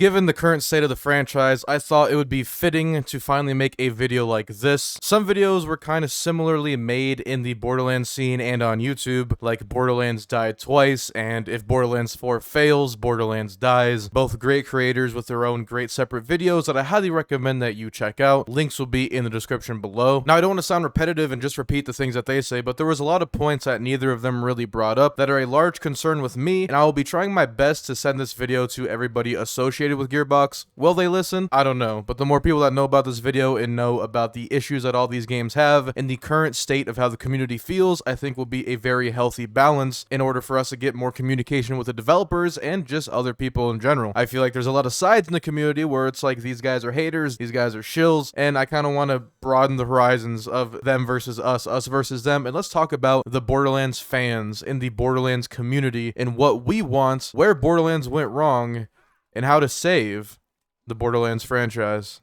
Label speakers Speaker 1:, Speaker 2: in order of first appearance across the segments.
Speaker 1: Given the current state of the franchise, I thought it would be fitting to finally make a video like this. Some videos were kind of similarly made in the Borderlands scene and on YouTube, like Borderlands Died Twice and If Borderlands 4 Fails, Borderlands Dies. Both great creators with their own great separate videos that I highly recommend that you check out. Links will be in the description below. Now, I don't want to sound repetitive and just repeat the things that they say, but there was a lot of points that neither of them really brought up that are a large concern with me, and I will be trying my best to send this video to everybody associated with Gearbox. Will they listen? I don't know, but the more people that know about this video and know about the issues that all these games have and the current state of how the community feels, I think will be a very healthy balance in order for us to get more communication with the developers and just other people in general. I feel like there's a lot of sides in the community where it's like these guys are haters, these guys are shills, and I kind of want to broaden the horizons of them versus us versus them, and let's talk about the Borderlands fans in the Borderlands community and what we want, where Borderlands went wrong, and how to save the Borderlands franchise.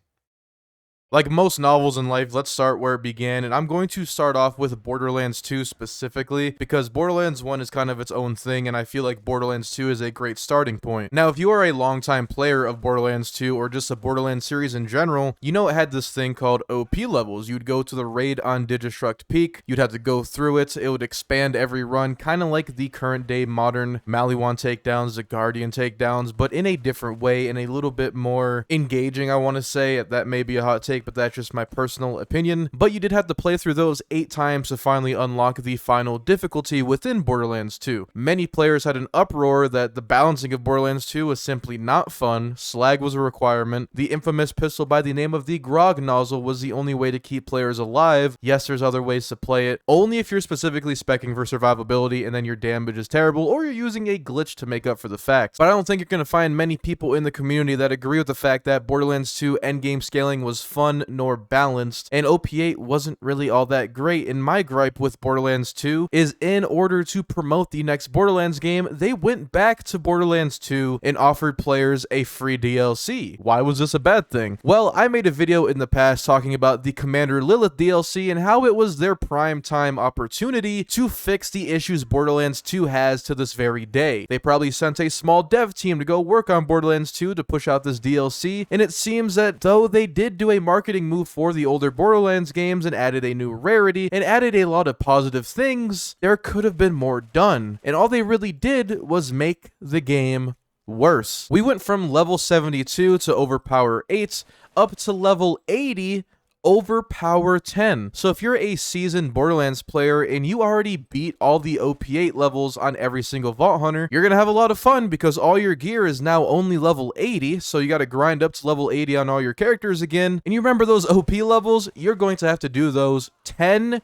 Speaker 1: Like most novels in life, let's start where it began, and I'm going to start off with Borderlands 2 specifically, because Borderlands 1 is kind of its own thing, and I feel like Borderlands 2 is a great starting point. Now, if you are a longtime player of Borderlands 2, or just the Borderlands series in general, you know it had this thing called OP levels. You'd go to the raid on Digistruct Peak, you'd have to go through it, it would expand every run, kind of like the current day modern Maliwan takedowns, the Guardian takedowns, but in a different way, and a little bit more engaging, I want to say. That may be a hot take, but that's just my personal opinion. But you did have to play through those 8 times to finally unlock the final difficulty within Borderlands 2. Many players had an uproar that the balancing of Borderlands 2 was simply not fun, slag was a requirement, the infamous pistol by the name of the Grog nozzle was the only way to keep players alive. Yes, there's other ways to play it, only if you're specifically speccing for survivability and then your damage is terrible, or you're using a glitch to make up for the fact. But I don't think you're going to find many people in the community that agree with the fact that Borderlands 2 endgame scaling was fun nor balanced, and OP8 wasn't really all that great. And my gripe with Borderlands 2 is, in order to promote the next Borderlands game, they went back to Borderlands 2 and offered players a free DLC. Why was this a bad thing? Well, I made a video in the past talking about the Commander Lilith DLC and how it was their prime time opportunity to fix the issues Borderlands 2 has to this very day. They probably sent a small dev team to go work on Borderlands 2 to push out this DLC, and it seems that though they did do a marketing move for the older Borderlands games and added a new Rarity and added a lot of positive things, there could have been more done, and all they really did was make the game worse. We went from level 72 to overpower 8 up to level 80 overpower 10. So if you're a seasoned Borderlands player and you already beat all the OP8 levels on every single Vault Hunter, you're gonna have a lot of fun because all your gear is now only level 80, so you gotta grind up to level 80 on all your characters again. And you remember those OP levels? You're going to have to do those 10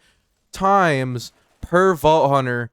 Speaker 1: times per Vault Hunter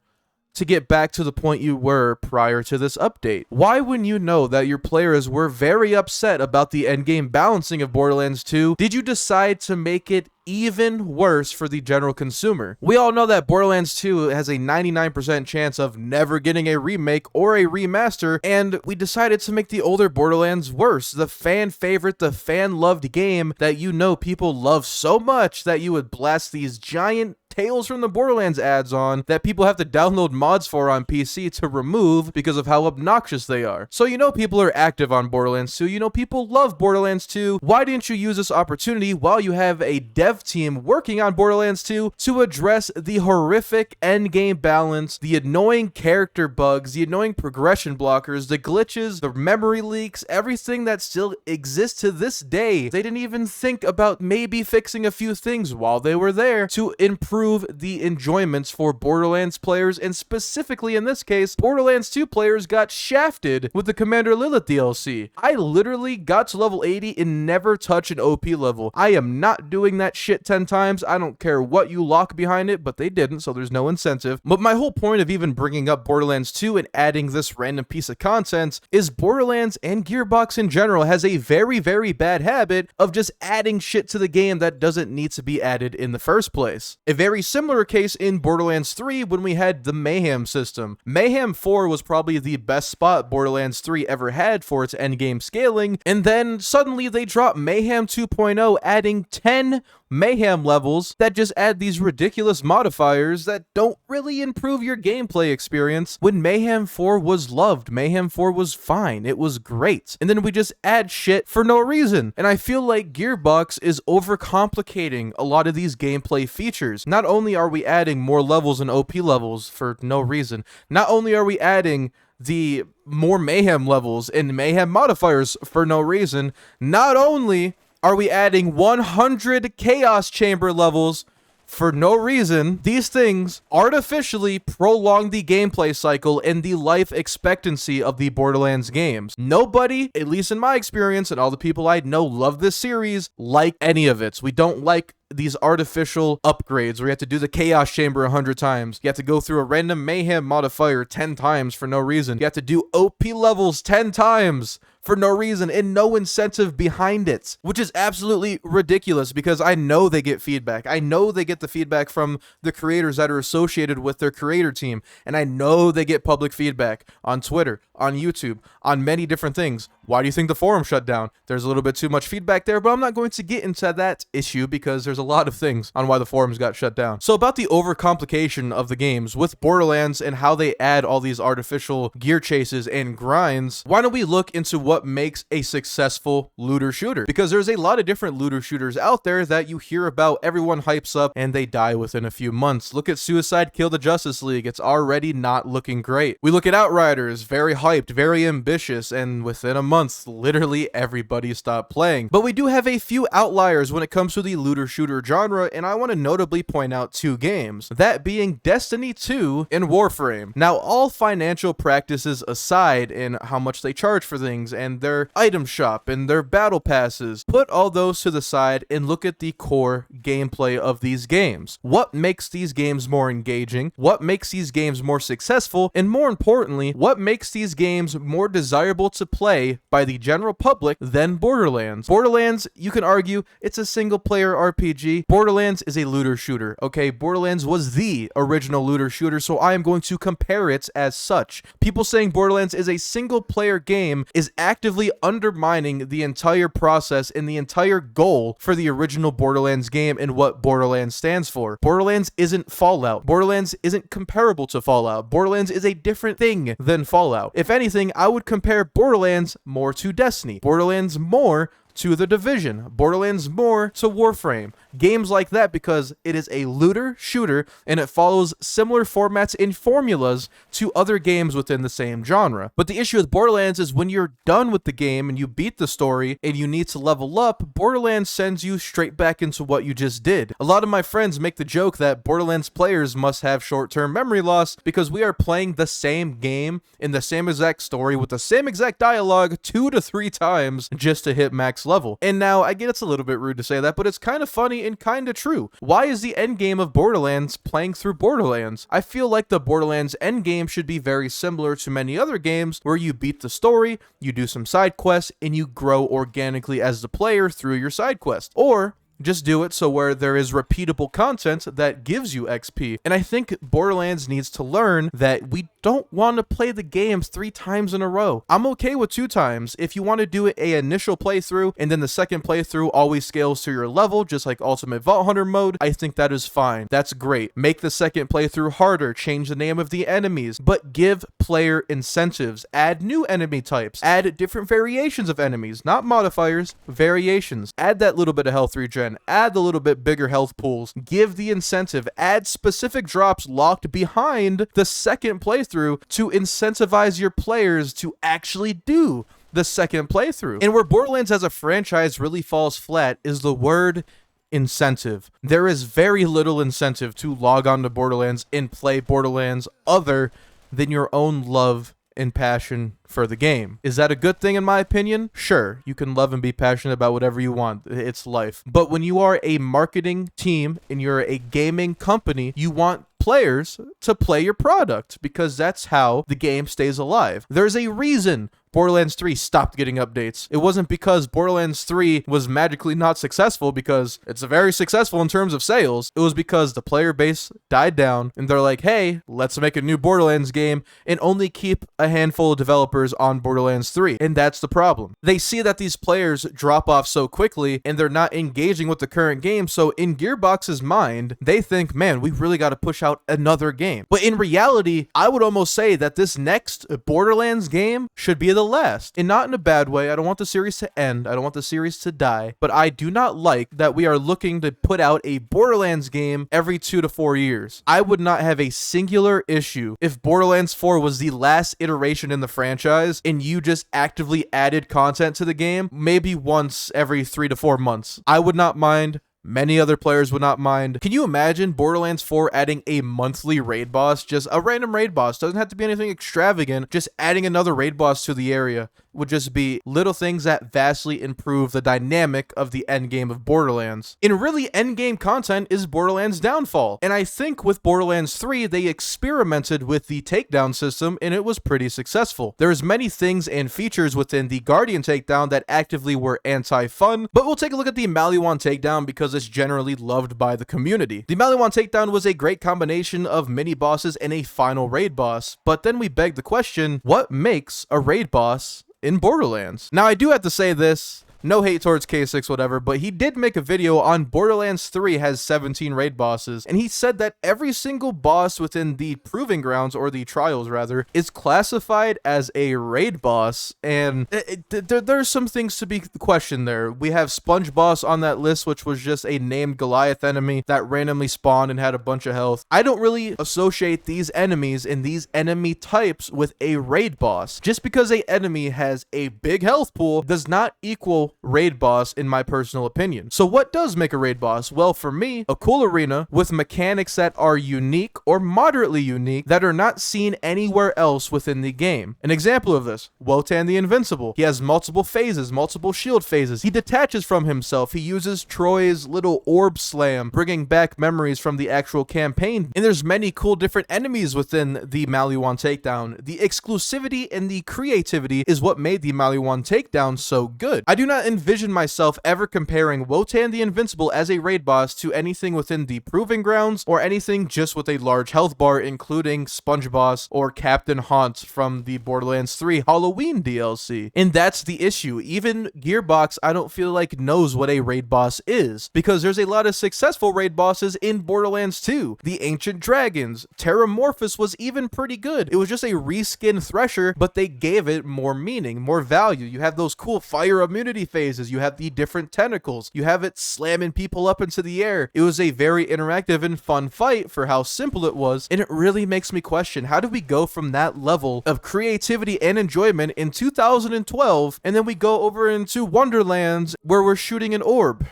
Speaker 1: to get back to the point you were prior to this update. Why, when you know that your players were very upset about the endgame balancing of Borderlands 2, did you decide to make it even worse for the general consumer? We all know that Borderlands 2 has a 99% chance of never getting a remake or a remaster, and we decided to make the older Borderlands worse. The fan favorite, the fan loved game that you know people love so much that you would blast these giant Tales from the Borderlands ads on that people have to download mods for on PC to remove because of how obnoxious they are. So you know people are active on Borderlands 2, you know people love Borderlands 2. Why didn't you use this opportunity while you have a dev team working on Borderlands 2 to address the horrific endgame balance, the annoying character bugs, the annoying progression blockers, the glitches, the memory leaks, everything that still exists to this day? They didn't even think about maybe fixing a few things while they were there to improve the enjoyments for Borderlands players, and specifically in this case, Borderlands 2 players got shafted with the Commander Lilith DLC. I literally got to level 80 and never touched an OP level. I am not doing that shit 10 times. I don't care what you lock behind it, but they didn't, so there's no incentive. But my whole point of even bringing up Borderlands 2 and adding this random piece of content is Borderlands and Gearbox in general has a very, very bad habit of just adding shit to the game that doesn't need to be added in the first place. A very similar case in Borderlands 3 when we had the Mayhem system. Mayhem 4 was probably the best spot Borderlands 3 ever had for its endgame scaling, and then suddenly they dropped Mayhem 2.0, adding 10 mayhem levels that just add these ridiculous modifiers that don't really improve your gameplay experience when Mayhem 4 was loved. Mayhem 4 was fine. It was great. And then we just add shit for no reason. And I feel like Gearbox is overcomplicating a lot of these gameplay features. Not only are we adding more levels and OP levels for no reason, not only are we adding the more mayhem levels and mayhem modifiers for no reason, not only are we adding 100 chaos chamber levels for no reason, these things artificially prolong the gameplay cycle and the life expectancy of the Borderlands games. Nobody, at least in my experience and all the people I know love this series, like any of it. We don't like these artificial upgrades where you have to do the chaos chamber 100 times. You have to go through a random mayhem modifier 10 times for no reason. You have to do OP levels 10 times for no reason and no incentive behind it, which is absolutely ridiculous because I know they get feedback. I know they get the feedback from the creators that are associated with their creator team, and I know they get public feedback on Twitter, on YouTube, on many different things. Why do you think the forum shut down? There's a little bit too much feedback there, but I'm not going to get into that issue because there's a lot of things on why the forums got shut down. So about the overcomplication of the games with Borderlands and how they add all these artificial gear chases and grinds, why don't we look into what makes a successful looter shooter? Because there's a lot of different looter shooters out there that you hear about, everyone hypes up, and they die within a few months. Look at Suicide Kill the Justice League. It's already not looking great. We look at Outriders, very hyped, very ambitious, and within a month, literally everybody stopped playing. But we do have a few outliers when it comes to the looter shooter genre, and I want to notably point out two games, that being Destiny 2 and Warframe. Now, all financial practices aside in how much they charge for things and their item shop and their battle passes, put all those to the side and look at the core gameplay of these games. What makes these games more engaging? What makes these games more successful? And more importantly, what makes these games more desirable to play by the general public than Borderlands? Borderlands, you can argue, it's a single-player RPG. Borderlands is a looter shooter, okay? Borderlands was the original looter shooter, so I am going to compare it as such. People saying Borderlands is a single-player game is actively undermining the entire process and the entire goal for the original Borderlands game and what Borderlands stands for. Borderlands isn't Fallout. Borderlands isn't comparable to Fallout. Borderlands is a different thing than Fallout. If anything, I would compare Borderlands more to Destiny. Borderlands more to The Division. Borderlands more to Warframe. Games like that because it is a looter shooter and it follows similar formats and formulas to other games within the same genre. But the issue with Borderlands is when you're done with the game and you beat the story and you need to level up, Borderlands sends you straight back into what you just did. A lot of my friends make the joke that Borderlands players must have short-term memory loss because we are playing the same game in the same exact story with the same exact dialogue 2 to 3 times just to hit max level. And now, I get it's a little bit rude to say that, but it's kind of funny and kind of true. Why is the endgame of Borderlands playing through Borderlands? I feel like the Borderlands endgame should be very similar to many other games where you beat the story, you do some side quests, and you grow organically as the player through your side quest. Or just do it so where there is repeatable content that gives you XP. And I think Borderlands needs to learn that we don't want to play the games 3 times in a row. I'm okay with 2 times. If you want to do an initial playthrough and then the second playthrough always scales to your level, just like Ultimate Vault Hunter mode, I think that is fine. That's great. Make the second playthrough harder, change the name of the enemies, but give player incentives. Add new enemy types. Add different variations of enemies, not modifiers, variations. Add that little bit of health regen. Add the little bit bigger health pools. Give the incentive. Add specific drops locked behind the second playthrough to incentivize your players to actually do the second playthrough. And where Borderlands as a franchise really falls flat is the word incentive. There is very little incentive to log on to Borderlands and play Borderlands other than your own love and passion for the game. Is that a good thing in my opinion? Sure, you can love and be passionate about whatever you want. It's life. But when you are a marketing team and you're a gaming company, you want players to play your product because that's how the game stays alive. There's a reason Borderlands 3 stopped getting updates. It wasn't because Borderlands 3 was magically not successful, because it's very successful in terms of sales. It was because the player base died down and they're like, hey, let's make a new Borderlands game and only keep a handful of developers on Borderlands 3. And that's the problem. They see that these players drop off so quickly and they're not engaging with the current game, so in Gearbox's mind, they think, man, we really got to push out another game. But in reality, I would almost say that this next Borderlands game should be the last. And not in a bad way. I don't want the series to end. I don't want the series to die. But I do not like that we are looking to put out a Borderlands game every 2 to 4 years. I would not have a singular issue if Borderlands 4 was the last iteration in the franchise and you just actively added content to the game maybe once every 3 to 4 months. I would not mind. Many other players would not mind. Can you imagine Borderlands 4 adding a monthly raid boss? Just a random raid boss. Doesn't have to be anything extravagant. Just adding another raid boss to the area would just be little things that vastly improve the dynamic of the endgame of Borderlands. And really, endgame content is Borderlands' downfall. And I think with Borderlands 3, they experimented with the takedown system and it was pretty successful. There's many things and features within the Guardian takedown that actively were anti-fun, but we'll take a look at the Maliwan takedown because it's generally loved by the community. The Maliwan takedown was a great combination of mini bosses and a final raid boss, but then we beg the question, what makes a raid boss in Borderlands? Now, I do have to say this. No hate towards K6, whatever, but he did make a video on Borderlands 3 has 17 raid bosses, and he said that every single boss within the Proving Grounds, or the Trials rather, is classified as a raid boss, and there's some things to be questioned there. We have Sponge Boss on that list, which was just a named Goliath enemy that randomly spawned and had a bunch of health. I don't really associate these enemies and these enemy types with a raid boss. Just because a enemy has a big health pool does not equal raid boss in my personal opinion. So what does make a raid boss? Well, for me, a cool arena with mechanics that are unique or moderately unique that are not seen anywhere else within the game. An example of this, Wotan the Invincible. He has multiple phases, multiple shield phases. He detaches from himself. He uses Troy's little orb slam, bringing back memories from the actual campaign. And there's many cool different enemies within the Maliwan takedown. The exclusivity and the creativity is what made the Maliwan takedown so good. I do not envision myself ever comparing Wotan the Invincible as a raid boss to anything within the Proving Grounds or anything just with a large health bar, including Sponge Boss or Captain Haunt from the Borderlands 3 Halloween DLC. And that's the issue. Even Gearbox, I don't feel like knows what a raid boss is, because there's a lot of successful raid bosses in Borderlands 2. The Ancient Dragons, Terramorphous was even pretty good. It was just a reskin Thresher, but they gave it more meaning, more value. You have those cool fire immunity phases, you have the different tentacles, you have it slamming people up into the air. It was a very interactive and fun fight for how simple it was, and it really makes me question, how did we go from that level of creativity and enjoyment in 2012, and then we go over into Wonderlands where we're shooting an orb?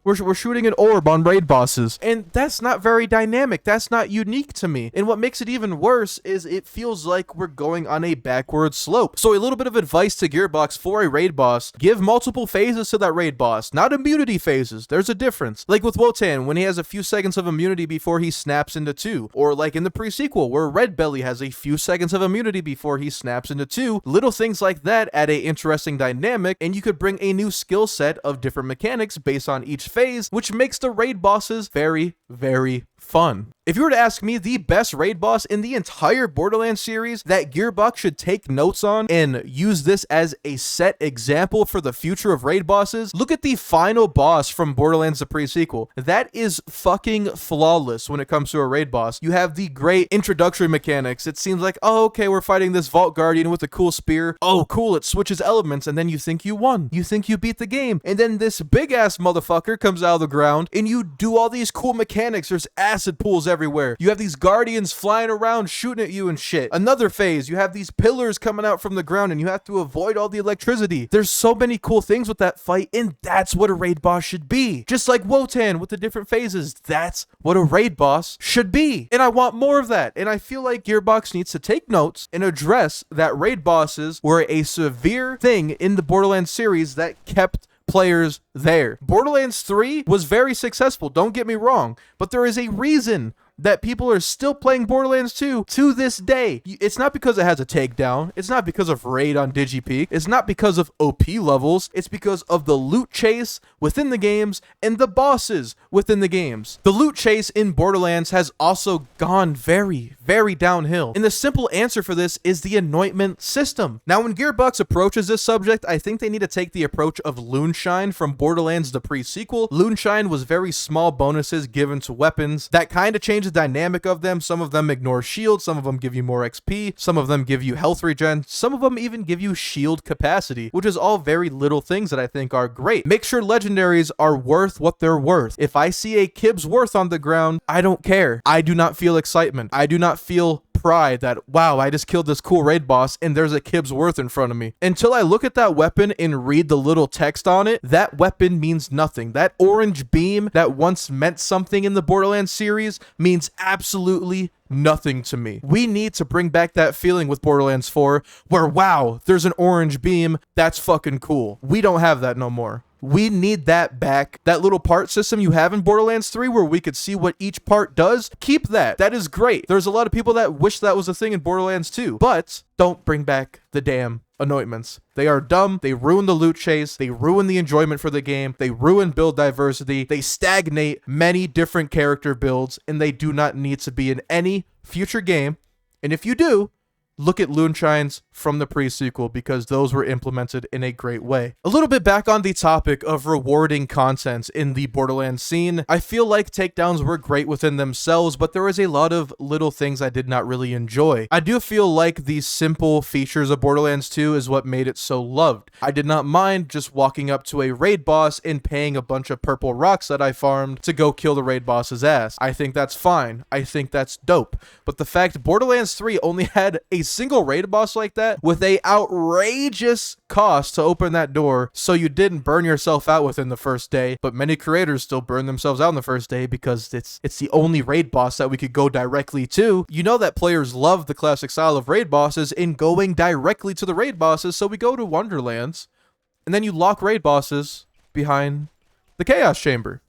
Speaker 1: We're shooting an orb on raid bosses, and that's not very dynamic. That's not unique to me. And what makes it even worse is it feels like we're going on a backward slope. So a little bit of advice to Gearbox for a raid boss: give multiple phases to that raid boss, not immunity phases. There's a difference. Like with Wotan, when he has a few seconds of immunity before he snaps into 2, or like in the pre-sequel where Red Belly has a few seconds of immunity before he snaps into 2. Little things like that add a interesting dynamic, and you could bring a new skill set of different mechanics based on each phase, which makes the raid bosses very, very fun. If you were to ask me the best raid boss in the entire Borderlands series that Gearbox should take notes on and use this as a set example for the future of raid bosses, look at the final boss from Borderlands the pre-sequel. That is fucking flawless when it comes to a raid boss. You have the great introductory mechanics. It seems like, oh, okay, we're fighting this Vault Guardian with a cool spear. Oh, cool, it switches elements, and then you think you won. You think you beat the game. And then this big-ass motherfucker comes out of the ground, and you do all these cool mechanics. There's acid pools everywhere. You have these guardians flying around shooting at you and shit. Another phase, you have these pillars coming out from the ground and you have to avoid all the electricity. There's so many cool things with that fight, and that's what a raid boss should be. Just like Wotan with the different phases, that's what a raid boss should be. And I want more of that. And I feel like Gearbox needs to take notes and address that raid bosses were a severe thing in the Borderlands series that kept players there. Borderlands 3 was very successful, don't get me wrong, but there is a reason that people are still playing Borderlands 2 to this day. It's not because it has a takedown. It's not because of raid on DigiPeak. It's not because of OP levels. It's because of the loot chase within the games and the bosses within the games. The loot chase in Borderlands has also gone very, very downhill. And the simple answer for this is the anointment system. Now, when Gearbox approaches this subject, I think they need to take the approach of Loonshine from Borderlands the pre-sequel. Loonshine was very small bonuses given to weapons that kind of change the dynamic of them. Some of them ignore shield, some of them give you more XP, some of them give you health regen, some of them even give you shield capacity, which is all very little things that I think are great. Make sure legendaries are worth what they're worth. If I see a Kib's Worth on the ground, I don't care. I do not feel excitement. I do not feel pride that, wow, I just killed this cool raid boss and there's a Kib's Worth in front of me. Until I look at that weapon and read the little text on it, that weapon means nothing. That orange beam that once meant something in the Borderlands series means absolutely nothing to me. We need to bring back that feeling with Borderlands 4 where, wow, there's an orange beam. That's fucking cool. We don't have that no more. We need that back. That little part system you have in Borderlands 3 where we could see what each part does, keep that. That is great. There's a lot of people that wish that was a thing in Borderlands 2, but don't bring back the damn anointments. They are dumb. They ruin the loot chase. They ruin the enjoyment for the game. They ruin build diversity. They stagnate many different character builds, and they do not need to be in any future game. And if you do, look at Loonshines from the pre-sequel because those were implemented in a great way. A little bit back on the topic of rewarding content in the Borderlands scene, I feel like takedowns were great within themselves, but there was a lot of little things I did not really enjoy. I do feel like the simple features of Borderlands 2 is what made it so loved. I did not mind just walking up to a raid boss and paying a bunch of purple rocks that I farmed to go kill the raid boss's ass. I think that's fine. I think that's dope. But the fact Borderlands 3 only had a single raid boss like that with a outrageous cost to open that door so you didn't burn yourself out within the first day, but many creators still burn themselves out in the first day because it's the only raid boss that we could go directly to. You know that players love the classic style of raid bosses in going directly to the raid bosses, so we go to Wonderlands and then you lock raid bosses behind the Chaos Chamber.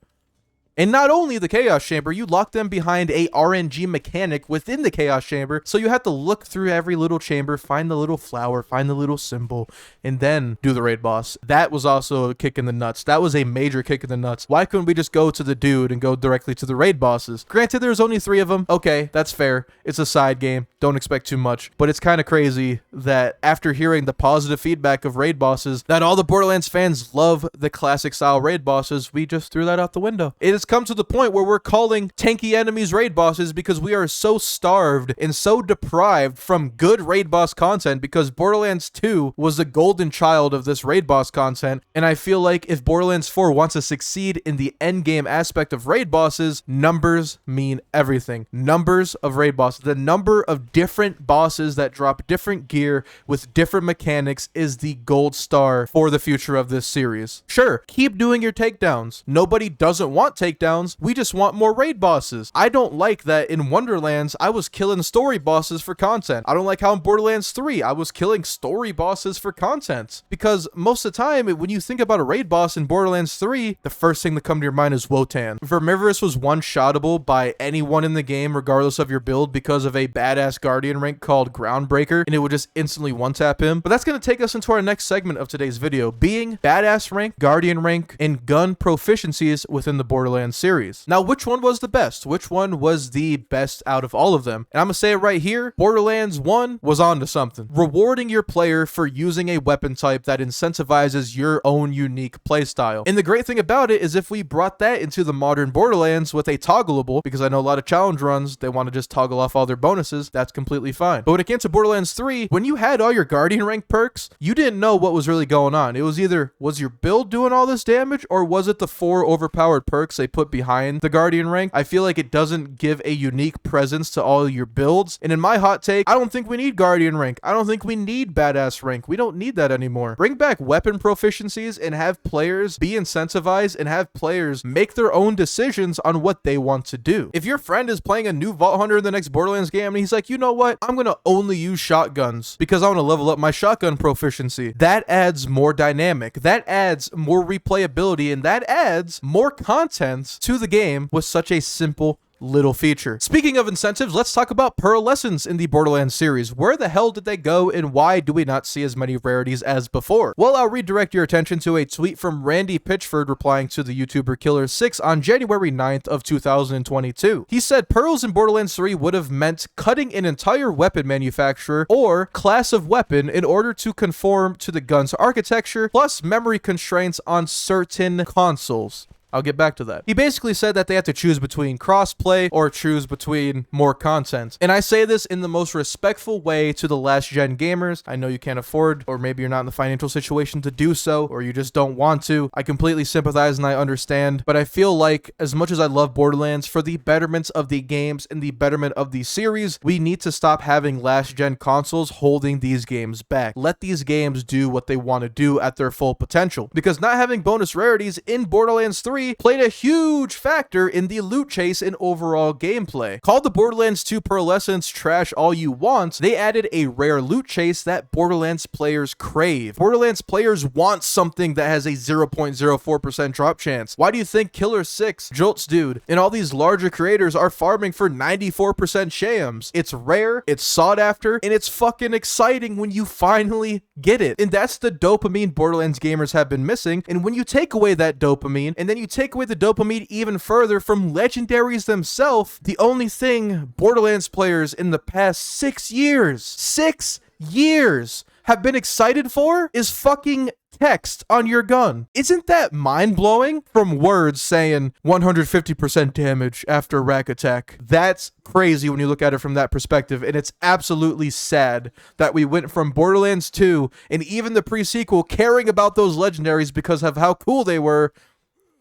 Speaker 1: And not only the Chaos Chamber, you lock them behind a RNG mechanic within the Chaos Chamber, so you have to look through every little chamber, find the little flower, find the little symbol, and then do the raid boss. That was also a kick in the nuts. That was a major kick in the nuts. Why couldn't we just go to the dude and go directly to the raid bosses? Granted, there's only 3 of them. Okay, that's fair. It's a side game. Don't expect too much. But it's kind of crazy that after hearing the positive feedback of raid bosses, that all the Borderlands fans love the classic style raid bosses, we just threw that out the window. It has come to the point where we're calling tanky enemies raid bosses because we are so starved and so deprived from good raid boss content because Borderlands 2 was the golden child of this raid boss content. And I feel like if Borderlands 4 wants to succeed in the endgame aspect of raid bosses, numbers mean everything. Numbers of raid bosses. The number of different bosses that drop different gear with different mechanics is the gold star for the future of this series. Sure, keep doing your takedowns. Nobody doesn't want takedowns. We just want more raid bosses. I don't like that in Wonderlands, I was killing story bosses for content. I don't like how in Borderlands 3, I was killing story bosses for content. Because most of the time, when you think about a raid boss in Borderlands 3, the first thing that comes to your mind is Wotan. Vermivorous was one-shottable by anyone in the game, regardless of your build, because of a badass Guardian rank called Groundbreaker, and it would just instantly one-tap him. But that's going to take us into our next segment of today's video, being badass rank, Guardian rank, and gun proficiencies within the Borderlands series. Now, which one was the best? Which one was the best out of all of them? And I'm gonna say it right here, Borderlands 1 was onto something. Rewarding your player for using a weapon type that incentivizes your own unique playstyle. And the great thing about it is if we brought that into the modern Borderlands with a toggleable, because I know a lot of challenge runs, they want to just toggle off all their bonuses, that's completely fine. But when it came to Borderlands 3, when you had all your Guardian rank perks, you didn't know what was really going on. It was either, was your build doing all this damage, or was it the 4 overpowered perks they put behind the Guardian rank? I feel like it doesn't give a unique presence to all your builds. And in my hot take, I don't think we need Guardian rank. I don't think we need badass rank. We don't need that anymore. Bring back weapon proficiencies and have players be incentivized and have players make their own decisions on what they want to do. If your friend is playing a new Vault Hunter in the next Borderlands game and he's like, you know what? I'm going to only use shotguns because I want to level up my shotgun proficiency. That adds more dynamic. That adds more replayability and that adds more content to the game with such a simple little feature. Speaking of incentives, let's talk about pearlescence in the Borderlands series. Where the hell did they go, and why do we not see as many rarities as before? Well, I'll redirect your attention to a tweet from Randy Pitchford replying to the YouTuber Killer6 on January 9th of 2022. He said pearls in Borderlands 3 would have meant cutting an entire weapon manufacturer or class of weapon in order to conform to the gun's architecture, plus memory constraints on certain consoles. I'll get back to that. He basically said that they had to choose between crossplay or choose between more content. And I say this in the most respectful way to the last gen gamers. I know you can't afford, or maybe you're not in the financial situation to do so, or you just don't want to. I completely sympathize and I understand, but I feel like as much as I love Borderlands, for the betterment of the games and the betterment of the series, we need to stop having last gen consoles holding these games back. Let these games do what they want to do at their full potential. Because not having bonus rarities in Borderlands 3 played a huge factor in the loot chase and overall gameplay. Call the Borderlands 2 pearlescence trash all you want, they added a rare loot chase that Borderlands players crave. Borderlands players want something that has a 0.04% drop chance. Why do you think Killer6, Jolt's Dude, and all these larger creators are farming for 94% shams? It's rare, it's sought after, and it's fucking exciting when you finally get it. And that's the dopamine Borderlands gamers have been missing. And when you take away that dopamine, and then you take away the dopamine even further from legendaries themselves, the only thing Borderlands players in the past 6 years have been excited for is fucking text on your gun. Isn't that mind-blowing? From words saying 150% damage after rack attack. That's crazy when you look at it from that perspective, and it's absolutely sad that we went from Borderlands 2 and even the pre-sequel caring about those legendaries because of how cool they were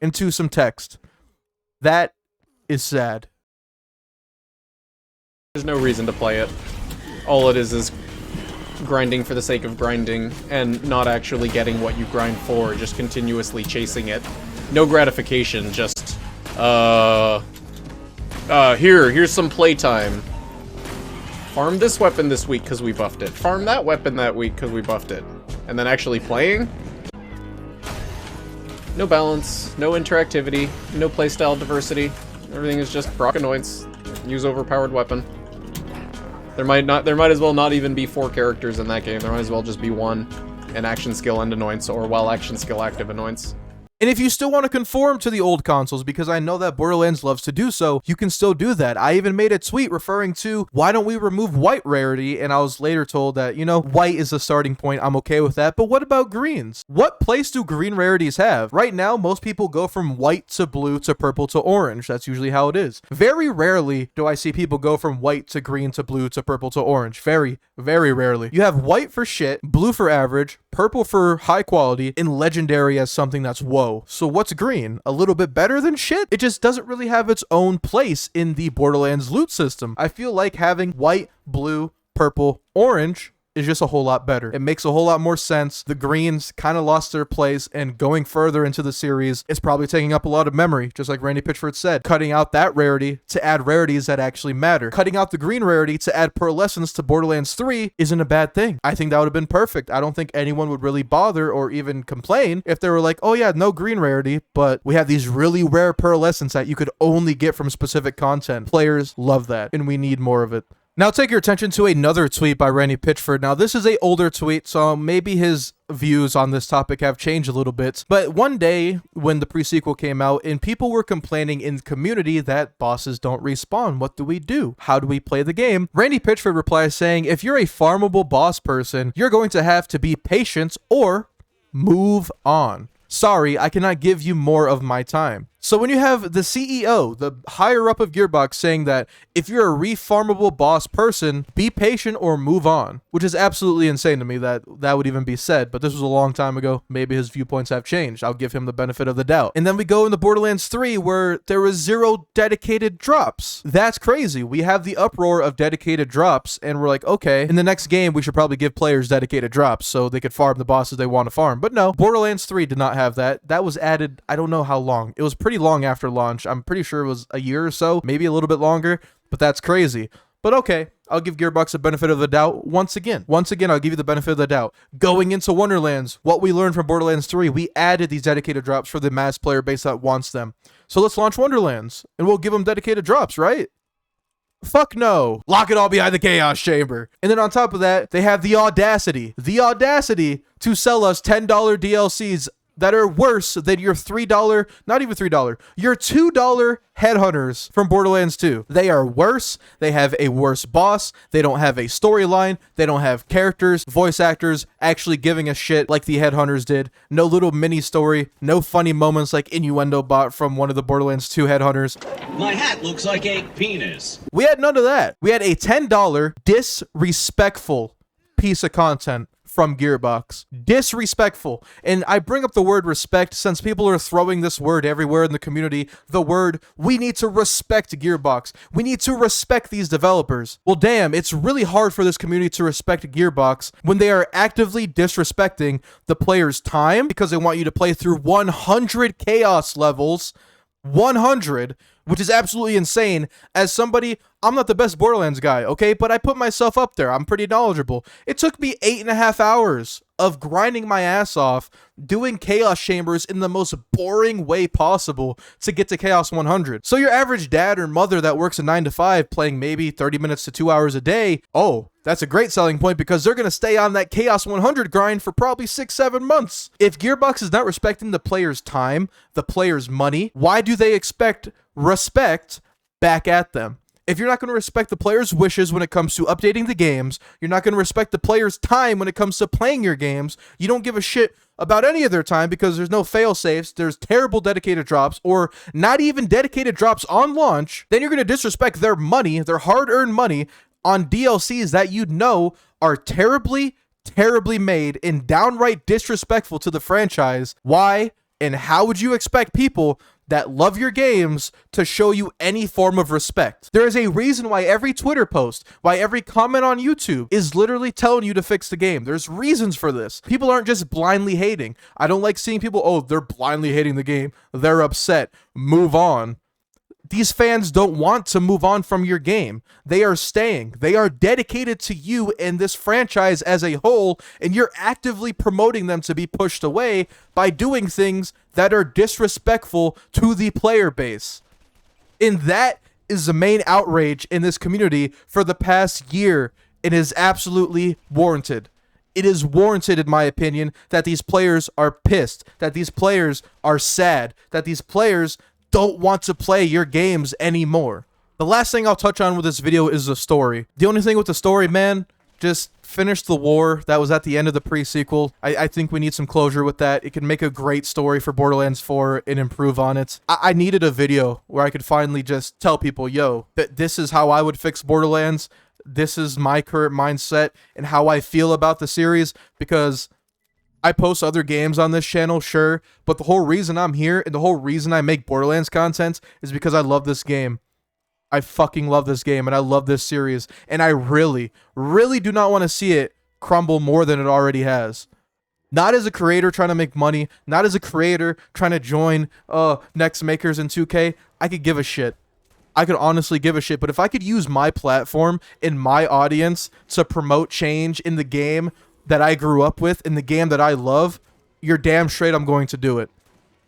Speaker 1: into some text. That is sad.
Speaker 2: There's no reason to play it. All it is grinding for the sake of grinding and not actually getting what you grind for, just continuously chasing it. No gratification, just here's some playtime. Farm this weapon this week because we buffed it. Farm that weapon that week because we buffed it. And then actually playing? No balance, no interactivity, no playstyle diversity. Everything is just proc anoints, use overpowered weapon. There might as well not even be 4 characters in that game. There might as well just be 1, an action skill and anoints, or while action skill active anoints.
Speaker 1: And if you still want to conform to the old consoles, because I know that Borderlands loves to do so, you can still do that. I even made a tweet referring to, why don't we remove white rarity? And I was later told that, you know, white is the starting point. I'm okay with that. But what about greens? What place do green rarities have? Right now, most people go from white to blue to purple to orange. That's usually how it is. Very rarely do I see people go from white to green to blue to purple to orange. Very, very rarely. You have white for shit, blue for average, purple for high quality, and legendary as something that's whoa. So what's green? A little bit better than shit? It just doesn't really have its own place in the Borderlands loot system. I feel like having white, blue, purple, orange is just a whole lot better. It makes a whole lot more sense. The greens kind of lost their place, and going further into the series is probably taking up a lot of memory, just like Randy Pitchford said. Cutting out that rarity to add rarities that actually matter. Cutting out the green rarity to add pearlescence to Borderlands 3 isn't a bad thing. I think that would have been perfect. I don't think anyone would really bother or even complain if they were like, oh yeah, no green rarity, but we have these really rare pearlescence that you could only get from specific content. Players love that, and we need more of it. Now take your attention to another tweet by Randy Pitchford. Now this is an older tweet, so maybe his views on this topic have changed a little bit. But one day when the pre-sequel came out and people were complaining in the community that bosses don't respawn, what do we do? How do we play the game? Randy Pitchford replies saying, if you're a farmable boss person, you're going to have to be patient or move on. Sorry, I cannot give you more of my time. So when you have the CEO, the higher up of Gearbox, saying that if you're a refarmable boss person, be patient or move on, which is absolutely insane to me that that would even be said, but this was a long time ago. Maybe his viewpoints have changed. I'll give him the benefit of the doubt. And then we go into Borderlands 3 where there was 0 dedicated drops. That's crazy. We have the uproar of dedicated drops and we're like, okay, in the next game, we should probably give players dedicated drops so they could farm the bosses they want to farm. But no, Borderlands 3 did not have that. That was added, I don't know how long. It was pretty long after launch. I'm pretty sure it was a year or so, maybe a little bit longer, but that's crazy. But okay, I'll give Gearbox the benefit of the doubt once again. Once again, I'll give you the benefit of the doubt. Going into Wonderlands, what we learned from Borderlands 3, we added these dedicated drops for the mass player base that wants them. So let's launch Wonderlands, and we'll give them dedicated drops, right? Fuck no. Lock it all behind the Chaos Chamber. And then on top of that, they have the audacity to sell us $10 DLCs that are worse than your $3, not even $3, your $2 headhunters from Borderlands 2. They are worse. They have a worse boss. They don't have a storyline. They don't have characters, voice actors actually giving a shit like the headhunters did. No little mini story. No funny moments like Innuendo Bot from one of the Borderlands 2 headhunters.
Speaker 3: My hat looks like a penis.
Speaker 1: We had none of that. We had a $10 disrespectful piece of content from Gearbox. Disrespectful. And I bring up the word respect since people are throwing this word everywhere in the community. The word, we need to respect Gearbox. We need to respect these developers. Well, damn, it's really hard for this community to respect Gearbox when they are actively disrespecting the player's time because they want you to play through 100 chaos levels. 100, which is absolutely insane. As somebody, I'm not the best Borderlands guy, okay? But I put myself up there. I'm pretty knowledgeable. It took me 8.5 hours of grinding my ass off, doing Chaos Chambers in the most boring way possible to get to Chaos 100. So your average dad or mother that works a 9 to 5 playing maybe 30 minutes to 2 hours a day, oh, that's a great selling point because they're going to stay on that Chaos 100 grind for probably 6-7 months. If Gearbox is not respecting the player's time, the player's money, why do they expect respect back at them? If you're not going to respect the player's wishes when it comes to updating the games, you're not going to respect the player's time when it comes to playing your games, you don't give a shit about any of their time because there's no fail safes, there's terrible dedicated drops, or not even dedicated drops on launch, then you're going to disrespect their money, their hard-earned money, on DLCs that you know are terribly made and downright disrespectful to the franchise. Why and how would you expect people that love your games to show you any form of respect? There is a reason why every Twitter post, why every comment on YouTube is literally telling you to fix the game. There's reasons for this. People aren't just blindly hating. I don't like seeing people, oh, they're blindly hating the game. They're upset. Move on. These fans don't want to move on from your game. They are staying. They are dedicated to you and this franchise as a whole, and you're actively promoting them to be pushed away by doing things that are disrespectful to the player base. And that is the main outrage in this community for the past year. It is absolutely warranted. It is warranted, in my opinion, that these players are pissed, that these players are sad, that these players don't want to play your games anymore. The last thing I'll touch on with this video is the story. The only thing with the story, man, just finish the war that was at the end of the pre-sequel. I think we need some closure with that. It can make a great story for Borderlands 4 and improve on it. I needed a video where I could finally just tell people, yo, this is how I would fix Borderlands. This is my current mindset and how I feel about the series, because I post other games on this channel, sure, but the whole reason I'm here and the whole reason I make Borderlands content is because I love this game. I fucking love this game and I love this series, and I really do not want to see it crumble more than it already has. Not as a creator trying to make money, not as a creator trying to join next makers in 2K. I could give a shit. I could honestly give a shit, but if I could use my platform and my audience to promote change in the game that I grew up with, in the game that I love, you're damn straight I'm going to do it.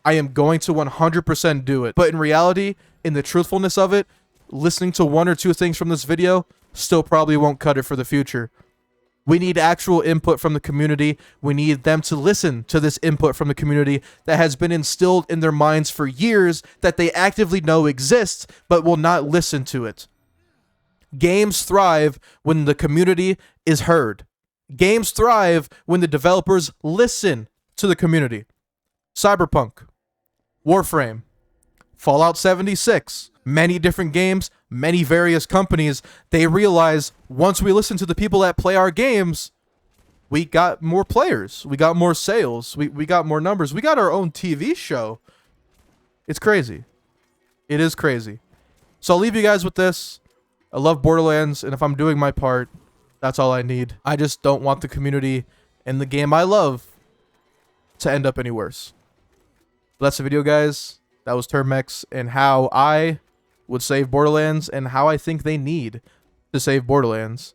Speaker 1: I am going to 100% do it. But in reality, in the truthfulness of it, listening to one or two things from this video still probably won't cut it for the future. We need actual input from the community. We need them to listen to this input from the community that has been instilled in their minds for years that they actively know exists, but will not listen to it. Games thrive when the community is heard. Games thrive when the developers listen to the community. Cyberpunk, Warframe, Fallout 76, many different games, many various companies, they realize once we listen to the people that play our games, we got more players, we got more sales, we got more numbers, we got our own TV show. It's crazy. It is crazy. So I'll leave you guys with this. I love Borderlands, and if I'm doing my part, that's all I need. I just don't want the community and the game I love to end up any worse. But that's the video, guys. That was Termex and how I would save Borderlands and how I think they need to save Borderlands.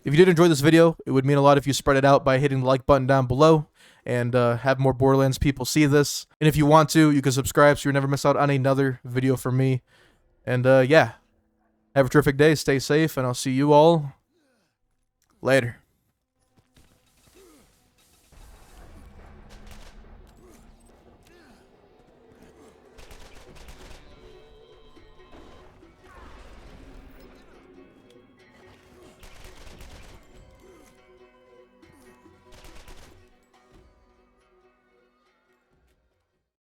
Speaker 1: If you did enjoy this video, it would mean a lot if you spread it out by hitting the like button down below and have more Borderlands people see this. And if you want to, you can subscribe so you never miss out on another video from me. And yeah, have a terrific day, stay safe, and I'll see you all later.